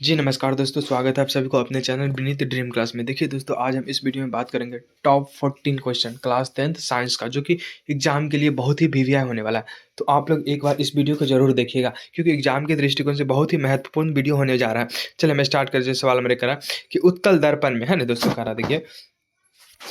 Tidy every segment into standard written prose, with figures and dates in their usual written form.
जी नमस्कार दोस्तों, स्वागत है आप सभी को अपने चैनल विनीत ड्रीम क्लास में। देखिए दोस्तों, आज हम इस वीडियो में बात करेंगे top 14 question class 10th science का, जो कि एग्जाम के लिए बहुत ही वीवीआई होने वाला है। तो आप लोग एक बार इस वीडियो को जरूर देखिएगा, क्योंकि एग्जाम के दृष्टिकोण से बहुत ही महत्वपूर्ण वीडियो होने जा रहा है। चलिए मैं स्टार्ट कर, जो सवाल मेरे करा कि उत्तल दर्पण में है ना दोस्तों, करा देखिए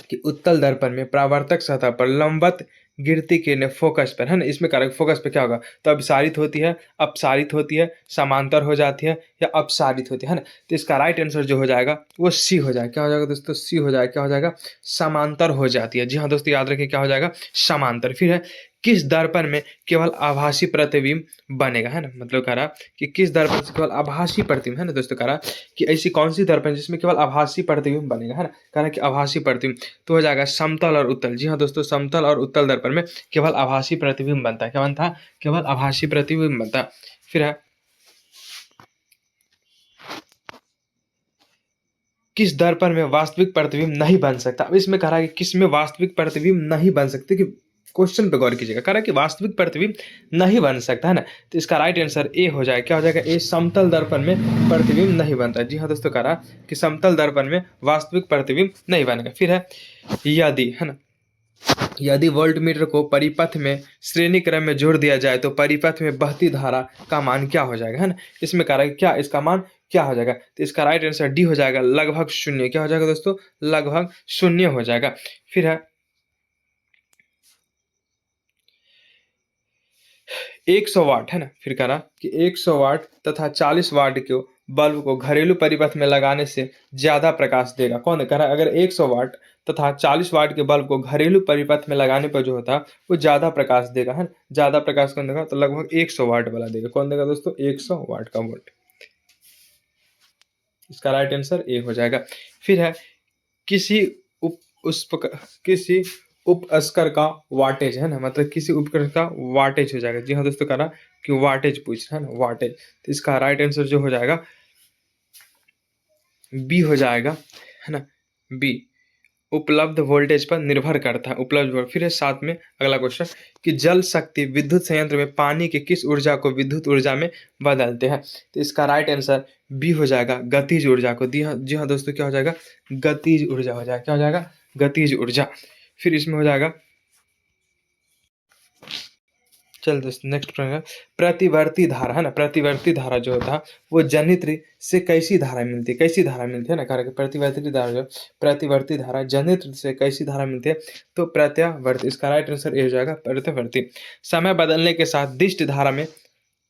कि उत्तल दर्पण में परावर्तक सतह पर लंबवत गिरती किरणें फोकस पर है ना, इसमें कारक फोकस पे क्या होगा, तो अभिसारित होती है, अपसारित होती है, समांतर हो जाती है या अपसारित होती है ना। तो इसका राइट आंसर जो हो जाएगा वो सी हो जाएगा। क्या हो जाएगा दोस्तों, सी हो जाएगा। क्या हो जाएगा, समांतर हो जाती है। जी हाँ दोस्तों, याद रखिए क्या हो जाएगा, समांतर। फिर है किस दर्पण में केवल आभासी प्रतिबिंब बनेगा, है ना, मतलब कह रहा कि किस दर्पण से केवल आभासी प्रतिबिंब, है ना दोस्तों, कह रहा कि ऐसी कौन सी दर्पण जिसमें केवल आभासी प्रतिबिंब बनेगा, है ना, कह रहा कि आभासी प्रतिबिंब। तो हो जाएगा समतल और उत्तल। जी हाँ दोस्तों, समतल और उत्तल दर्पण में केवल आभासी प्रतिबिंब बनता है। क्या बनता है, केवल आभासी प्रतिबिंब बनता है। फिर है किस दर्पण में वास्तविक प्रतिबिंब नहीं बन सकता। अब इसमें कह रहा है कि किस में वास्तविक प्रतिबिंब नहीं बन सकते, कि क्वेश्चन पे गौर कीजिएगा। कह रहा है कि वास्तविक प्रतिबिंब नहीं बन सकता, है ना। तो इसका राइट आंसर ए हो जाएगा। क्या हो जाएगा, ए, समतल दर्पण में प्रतिबिंब नहीं बनता। जी हाँ दोस्तों, कह रहा कि समतल दर्पण में वास्तविक प्रतिबिंब नहीं बनेगा। फिर है यदि, है ना, यदि वोल्टमीटर को परिपथ में श्रेणी क्रम में जोड़ दिया जाए तो परिपथ में बहती धारा का मान क्या हो जाएगा, है ना। इसमें कह रहा है क्या इसका मान क्या हो जाएगा, तो इसका राइट आंसर डी हो जाएगा, लगभग शून्य। क्या हो जाएगा दोस्तों, लगभग शून्य हो जाएगा। फिर है 100 वाट, है ना, फिर कह रहा कि 100 वाट तथा 40 वाट के बल्ब को घरेलू परिपथ में लगाने से ज्यादा प्रकाश देगा। कौन कह रहा है, अगर 100 वाट तथा 40 वाट के बल्ब को घरेलू परिपथ में लगाने पर जो होता है वो ज्यादा प्रकाश देगा, है ना। ज्यादा प्रकाश कौन देगा, तो लगभग 100 वाट वाला देगा। कौन देगा दोस्तों, 100 वाट का वोल्ट। इसका राइट आंसर ए हो जाएगा। फिर है किसी उप उस किसी उपस्कर का वाटेज, है ना, मतलब किसी उपकरण का वाटेज हो जाएगा। जी हाँ दोस्तों, कह रहा कि वाटेज पूछ रहा है ना, वाटेज। तो इसका राइट आंसर जो हो जाएगा बी हो जाएगा, है ना, बी, उपलब्ध वोल्टेज पर निर्भर करता है। उपलब्ध वोल्टेज। फिर है साथ में अगला क्वेश्चन कि जल शक्ति विद्युत संयंत्र में पानी की किस ऊर्जा को विद्युत ऊर्जा में बदलते हैं। तो इसका राइट आंसर बी हो जाएगा, गतिज ऊर्जा को। जी हाँ दोस्तों, क्या हो जाएगा, गतिज ऊर्जा हो जाएगा। क्या हो जाएगा, गतिज ऊर्जा। फिर इसमें हो जाएगा, चल दोस्तों नेक्स्ट प्रश्न है, प्रतिवर्ती धारा, है ना, प्रतिवर्ती धारा जो होता है वो जनित्र से कैसी धारा मिलती है, कैसी धारा मिलती है ना, कारण प्रतिवर्ती धारा जो, प्रतिवर्ती धारा जनित्र से कैसी धारा मिलती है, तो प्रत्यावर्ती। इसका राइट आंसर ए हो जाएगा, प्रत्यावर्ती। समय बदलने के साथ दिष्ट धारा में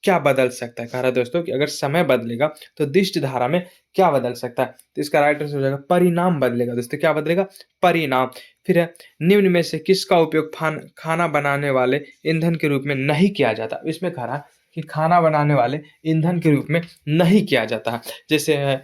क्या बदल सकता है, कह रहा है दोस्तों कि अगर समय बदलेगा तो दिष्ट धारा में क्या बदल सकता है, तो इसका राइट आंसर हो जाएगा परिणाम बदलेगा दोस्तों। क्या बदलेगा, परिणाम। फिर है निम्न में से किसका उपयोग खाना बनाने वाले ईंधन के रूप में नहीं किया जाता। इसमें कह रहा कि खाना बनाने वाले ईंधन के रूप में नहीं किया जाता है। जैसे है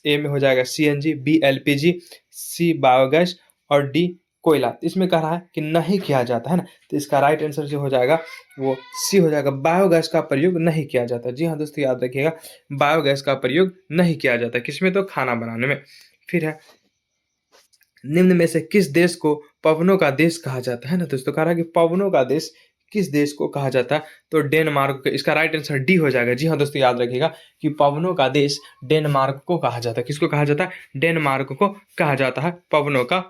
ए में हो जाएगा सीएनजी, बी एलपीजी, सी बायोगैस और डी कोयला। इसमें कह रहा है कि नहीं किया जाता, है ना। तो इसका राइट आंसर जो हो जाएगा वो सी हो जाएगा, बायोगैस का प्रयोग नहीं किया जाता। जी हाँ दोस्तों, याद रखिएगा, बायोगैस का प्रयोग नहीं किया जाता किसमें, तो खाना बनाने में। फिर है निम्न में से किस देश को पवनों का देश कहा जाता है ना दोस्तों, कह रहा है कि पवनों का देश किस देश को कहा जाता है, तो डेनमार्क। इसका राइट आंसर डी हो जाएगा। जी हाँ दोस्तों, याद रखिएगा कि पवनों का देश डेनमार्क को कहा जाता है। किसको कहा जाता है, डेनमार्क को कहा जाता है पवनों का।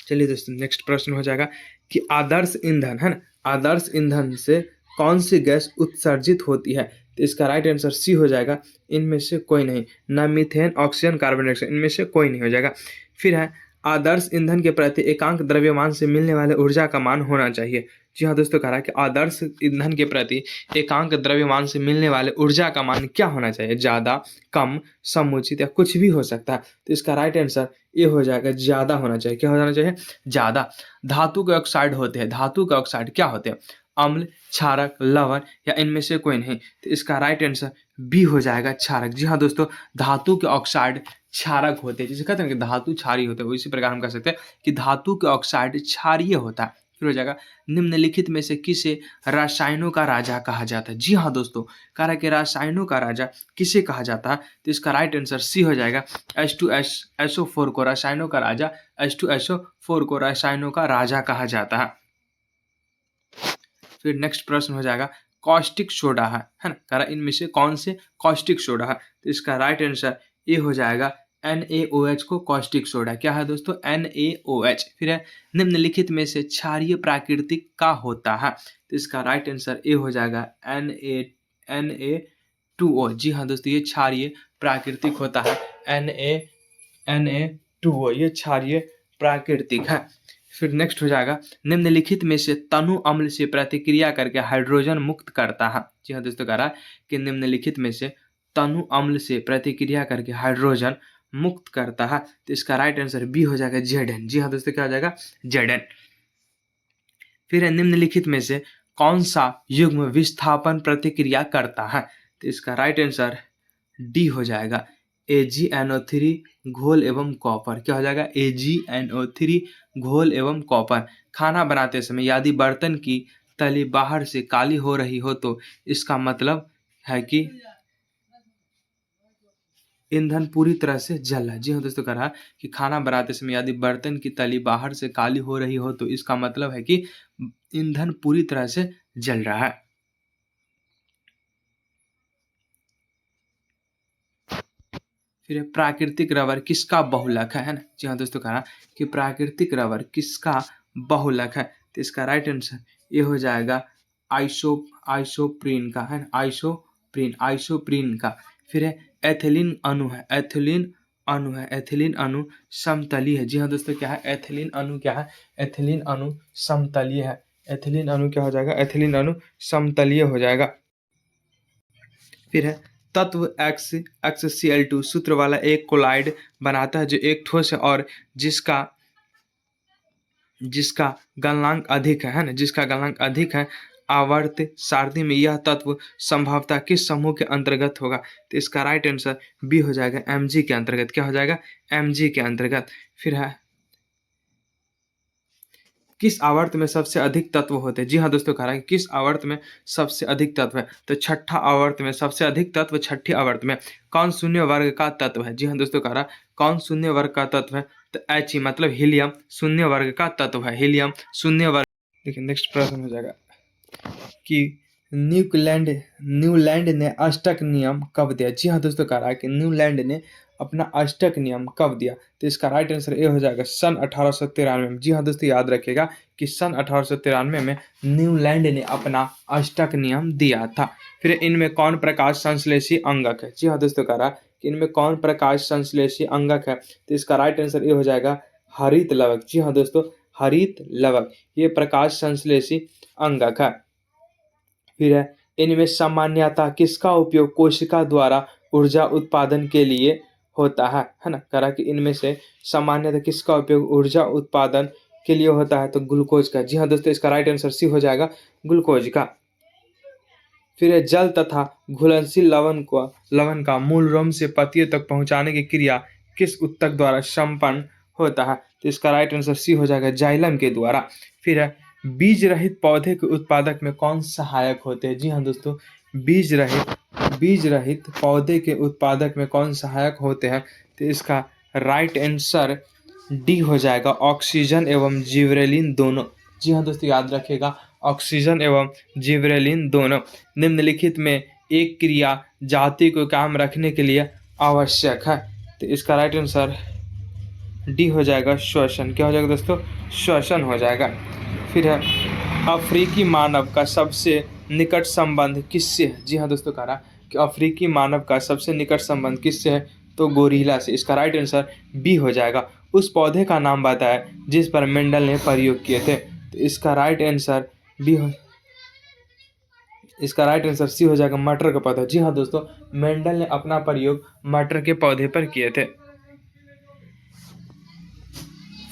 चलिए दोस्तों नेक्स्ट प्रश्न हो जाएगा कि आदर्श ईंधन, है ना, आदर्श ईंधन से कौन सी गैस उत्सर्जित होती है, तो इसका राइट आंसर सी हो जाएगा, इनमें से कोई नहीं, ना मीथेन, ऑक्सीजन, कार्बन डाइऑक्साइड, इनमें से कोई नहीं हो जाएगा। फिर है आदर्श ईंधन के प्रति एकांक द्रव्यमान से मिलने वाले ऊर्जा का मान होना चाहिए। जी हाँ दोस्तों, कह रहा है कि आदर्श ईंधन के प्रति एकांक द्रव्यमान से मिलने वाले ऊर्जा का मान क्या होना चाहिए, ज्यादा, कम, समुचित या कुछ भी हो सकता है। तो इसका राइट आंसर ये हो जाएगा, ज्यादा होना चाहिए। क्या हो जाना चाहिए, ज्यादा। धातु के ऑक्साइड होते हैं, धातु के ऑक्साइड क्या होते हैं, अम्ल, क्षारक, लवण या इनमें से कोई नहीं। तो इसका राइट आंसर बी हो जाएगा, क्षारक। जी हाँ दोस्तों, धातु के ऑक्साइड क्षारक होते हैं। जिसे कहते हैं कि धातु क्षारीय होते हैं, उसी प्रकार हम कह सकते हैं कि धातु के ऑक्साइड क्षारीय होता है। फिर हो जाएगा निम्नलिखित में से किसे रसायनों का राजा कहा जाता है। जी हाँ दोस्तों, कह रहा है कि रसायनों का राजा किसे कहा जाता है, तो इसका राइट आंसर सी हो जाएगा, H2SO4 को रसायनों का राजा, H2SO4 को रसायनों का राजा कहा जाता है। फिर नेक्स्ट प्रश्न हो जाएगा कॉस्टिक सोडा है ना, करा इनमें से कौन से कॉस्टिक सोडा है? तो इसका राइट आंसर ए हो जाएगा NaOH को कॉस्टिक सोडा। क्या है दोस्तों? NaOH। फिर है निम्नलिखित में से क्षारीय प्राकृतिक का होता है? तो इसका राइट आंसर ए हो जाएगा Na2O। जी हाँ दोस्तों, ये क्षारीय प्राकृतिक होता है। Na2O ये क्षारीय प्राकृतिक है। फिर नेक्स्ट हो जाएगा निम्नलिखित में से तनु अम्ल से प्रतिक्रिया करके हाइड्रोजन मुक्त करता है? जी हाँ दोस्तों, कह रहा है कि निम्नलिखित में से तनु अम्ल से प्रतिक्रिया करके हाइड्रोजन मुक्त करता है? तो इसका राइट आंसर बी हो जाएगा Zn। जी हाँ दोस्तों, क्या हो जाएगा? Zn। फिर है निम्नलिखित में से कौन सा युग्म विस्थापन प्रतिक्रिया करता है? तो इसका राइट आंसर डी हो जाएगा AgNO3 घोल एवं कॉपर। क्या हो जाएगा? AgNO3 घोल एवं कॉपर। खाना बनाते समय यदि बर्तन की तली बाहर से काली हो रही हो तो इसका मतलब है कि ईंधन पूरी तरह से जल रहा है। जी हाँ दोस्तों, कह रहा है कि खाना बनाते समय यदि बर्तन की तली बाहर से काली हो रही हो तो इसका मतलब है कि ईंधन पूरी तरह से जल रहा है। फिर प्राकृतिक रबर किसका बहुलक है ना? जी हाँ दोस्तों, कहा कि प्राकृतिक रबर किसका बहुलक है? तो इसका राइट आंसर ये हो जाएगा आइसोप्रीन का है ना, आइसोप्रीन का। फिर है एथिलीन अणु है, एथिलीन अणु समतलीय है। जी हाँ दोस्तों, क्या है? एथिलीन अणु क्या है? एथिलीन अणु समतलीय है। एथिलीन अणु क्या हो जाएगा? एथिलीन अणु समतलीय हो जाएगा। फिर है तत्व XCl2 सूत्र वाला एक कोलाइड बनाता है जो एक ठोस है और जिसका जिसका गलनांक अधिक है ना, जिसका गलनांक अधिक है। आवर्त सारणी में यह तत्व संभवतः किस समूह के अंतर्गत होगा? तो इसका राइट आंसर बी हो जाएगा Mg के अंतर्गत। क्या हो जाएगा? Mg के अंतर्गत। फिर है किस आवर्त में सबसे अधिक तत्व होते हैं? जी हाँ दोस्तों, कह रहा है कि किस आवर्त में सबसे अधिक तत्व है? तो छठा आवर्त में सबसे अधिक तत्व छठी आवर्त में। कौन शून्य वर्ग का तत्व है? जी हाँ दोस्तों, कह रहा है कौन शून्य वर्ग का तत्व है? तो He मतलब हीलियम शून्य वर्ग का तत्व है। हीलियम शून्य वर्ग। देखिए नेक्स्ट प्रश्न हो जाएगा कि न्यूलैंड ने अष्टक नियम कब दिया? जी हाँ दोस्तों, कह रहा है कि न्यूलैंड ने अपना अष्टक नियम कब दिया? तो इसका राइट आंसर ए हो जाएगा सन 1893 में। जी हाँ दोस्तों, याद रखिएगा कि सन 1893 में न्यूलैंड ने अपना अष्टक नियम दिया था। फिर इनमें कौन प्रकाश संश्लेषी अंगक है? जी हाँ दोस्तों, कह रहा है कि इनमें कौन प्रकाश संश्लेषी अंगक है? तो इसका राइट आंसर ए हो जाएगा हरित लवक। जी हाँ दोस्तों, हरित लवक ये प्रकाश संश्लेषी अंगक है। फिर है इनमें सामान्यतः किसका उपयोग कोशिका द्वारा ऊर्जा उत्पादन के लिए होता है ना? करा कि इनमें से सामान्यतः किसका उपयोग ऊर्जा उत्पादन के लिए होता है? तो ग्लूकोज का। जी हाँ दोस्तों, इसका राइट आंसर सी हो जाएगा ग्लूकोज का। फिर है जल तथा घुलनशील लवण का मूल रोम से पत्तियों तक पहुंचाने की क्रिया किस ऊतक द्वारा संपन्न होता है? तो इसका राइट आंसर सी हो जाएगा जाइलम के द्वारा। फिर है बीज रहित पौधे के उत्पादक में कौन सहायक होते हैं? जी हाँ दोस्तों, बीज रहित पौधे के उत्पादक में कौन सहायक होते हैं? तो इसका राइट आंसर डी हो जाएगा ऑक्सीजन एवं जिबरेलिन दोनों। जी हाँ दोस्तों, याद रखिएगा ऑक्सीजन एवं जिबरेलिन दोनों। निम्नलिखित में एक क्रिया जाति को कायम रखने के लिए आवश्यक है? तो इसका राइट आंसर डी हो जाएगा श्वसन। क्या हो जाएगा दोस्तों? श्वसन हो जाएगा। फिर है अफ्रीकी मानव का सबसे निकट संबंध किससे है? जी हाँ दोस्तों, कह रहा कि अफ्रीकी मानव का सबसे निकट संबंध किससे है? तो गोरिल्ला से। इसका राइट आंसर बी हो जाएगा। उस पौधे का नाम बताया जिस पर मेंडल ने प्रयोग किए थे? तो इसका राइट आंसर बी हो इसका राइट आंसर सी हो जाएगा मटर का पौधा। जी हाँ दोस्तों, मेंडल ने अपना प्रयोग मटर के पौधे पर किए थे।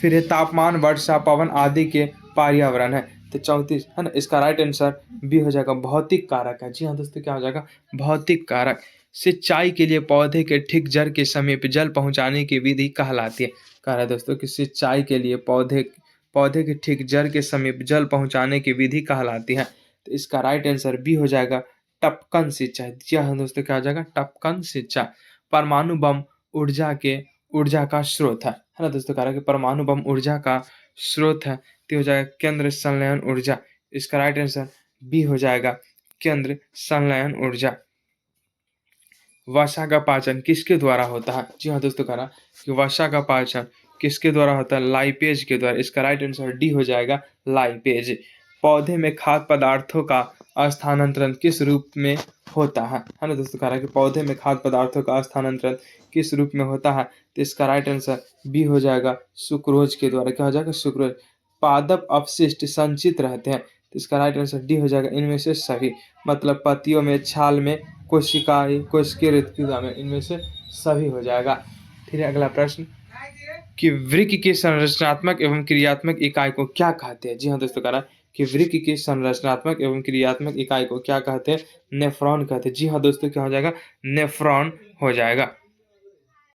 फिर ये तापमान वर्षा पवन आदि के पर्यावरण है। तो 34 है ना, इसका राइट आंसर बी हो जाएगा भौतिक कारक है। जी हाँ दोस्तों, क्या हो जाएगा? भौतिक कारक। सिंचाई के लिए पौधे के ठीक जड़ के समीप जल पहुंचाने की विधि कहलाती है। कह रहा है दोस्तों कि सिंचाई के लिए पौधे के ठीक जड़ के समीप जल पहुंचाने की विधि कहलाती है। तो इसका राइट आंसर बी हो जाएगा टपकन सिंचाई। जी हाँ दोस्तों, क्या हो जाएगा? टपकन सिंचाई। परमाणु बम ऊर्जा का स्रोत है ना दोस्तों? कह रहा है कि परमाणु बम ऊर्जा का स्रोत है। तो हो जाएगा केंद्र संलयन ऊर्जा। इसका राइट आंसर बी हो जाएगा केंद्र संलयन ऊर्जा। वसा का पाचन किसके द्वारा होता है? जी हाँ दोस्तों, कह रहा कि वसा का पाचन किसके द्वारा होता है? लाइपेज के द्वारा। इसका राइट आंसर डी हो जाएगा, लाइपेज। पौधे में खाद्य पदार्थों का स्थानांतरण किस रूप में होता है ना दोस्तों, कह रहा है कि पौधे में खाद्य पदार्थों का स्थानांतरण किस रूप में होता है? तो इसका राइट आंसर बी हो जाएगा, सुक्रोज के द्वारा। क्या हो जाएगा? सुक्रोज। पादप अवशिष्ट संचित रहते हैं, तो इसका राइट आंसर डी हो जाएगा, इनमें से सभी। मतलब पत्तियों में, छाल में, कोशिकाएं, कोशिकीय रेतिका में, इनमें से सभी हो जाएगा। फिर अगला प्रश्न कि वृक्क की संरचनात्मक एवं क्रियात्मक इकाई को क्या कहते हैं? जी हाँ दोस्तों, कह रहा है कि वृक्क की संरचनात्मक एवं क्रियात्मक इकाई को क्या कहते हैं? नेफ्रॉन कहते हैं। जी हाँ दोस्तों, क्या हो जाएगा? नेफ्रॉन हो जाएगा।